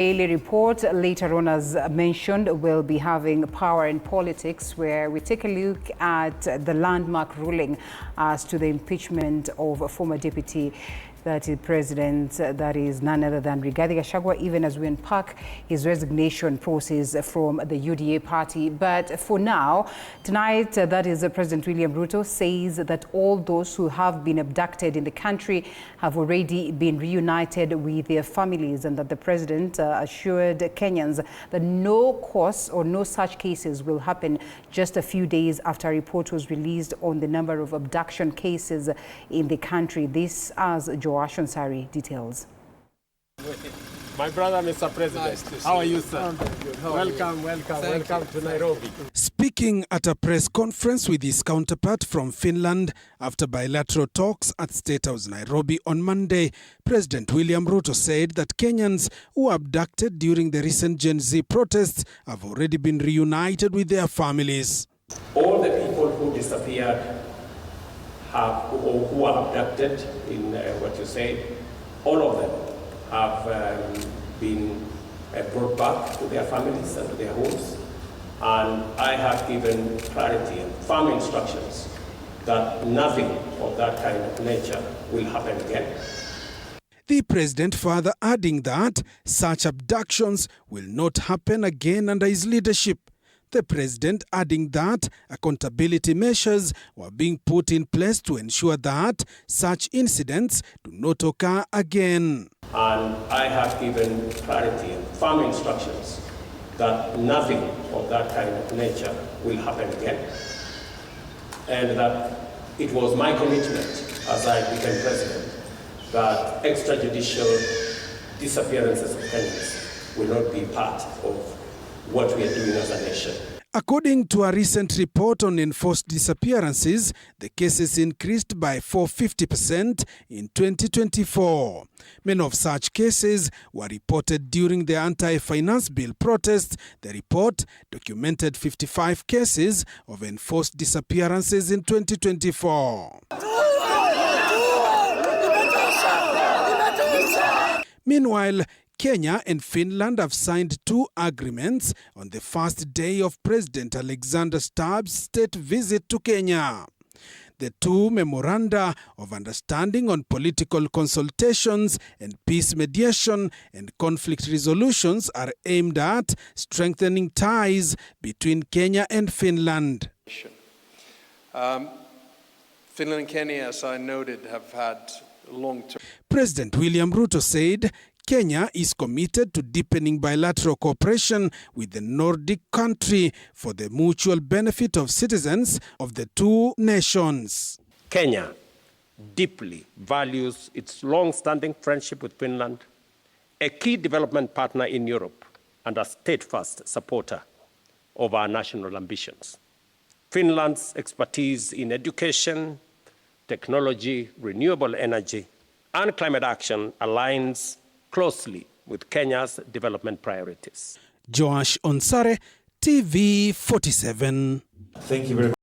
Daily report later on, as mentioned, will be having Power and Politics, where we take a look at the landmark ruling as to the impeachment of a former deputy president, that is none other than Rigathi Gachagua, even as we unpack his resignation process from the UDA party. But for now, tonight, that is President William Ruto says that all those who have been abducted in the country have already been reunited with their families, and that the president assured Kenyans that no course or no such cases will happen just a few days after a report was released on the number of abduction cases in the country. This as Joashonsari details. My brother, Mr. President, nice. How are you, sir? Welcome to Nairobi. Speaking at a press conference with his counterpart from Finland after bilateral talks at State House Nairobi on Monday, President William Ruto said that Kenyans who were abducted during the recent Gen Z protests have already been reunited with their families. All the people who disappeared who are abducted in what you say, all of them have been brought back to their families and to their homes. And I have given clarity and firm instructions that nothing of that kind of nature will happen again. The president further adding that such abductions will not happen again under his leadership. The president adding that accountability measures were being put in place to ensure that such incidents do not occur again. And I have given clarity and firm instructions that nothing of that kind of nature will happen again. And that it was my commitment as I became president that extrajudicial disappearances of Kenyans will not be part of what we are doing as a nation. According to a recent report on enforced disappearances, the cases increased by 450% in 2024. Many of such cases were reported during the anti-finance bill protests. The report documented 55 cases of enforced disappearances in 2024. Meanwhile, Kenya and Finland have signed 2 agreements on the first day of President Alexander Stubbs' state visit to Kenya. The 2 memoranda of understanding on political consultations and peace mediation and conflict resolutions are aimed at strengthening ties between Kenya and Finland. Finland and Kenya, as I noted, have had long-term. President William Ruto said Kenya is committed to deepening bilateral cooperation with the Nordic country for the mutual benefit of citizens of the 2 nations. Kenya deeply values its long-standing friendship with Finland, a key development partner in Europe and a steadfast supporter of our national ambitions. Finland's expertise in education, technology, renewable energy, and climate action aligns closely with Kenya's development priorities. Joashonsari, TV 47. Thank you very much.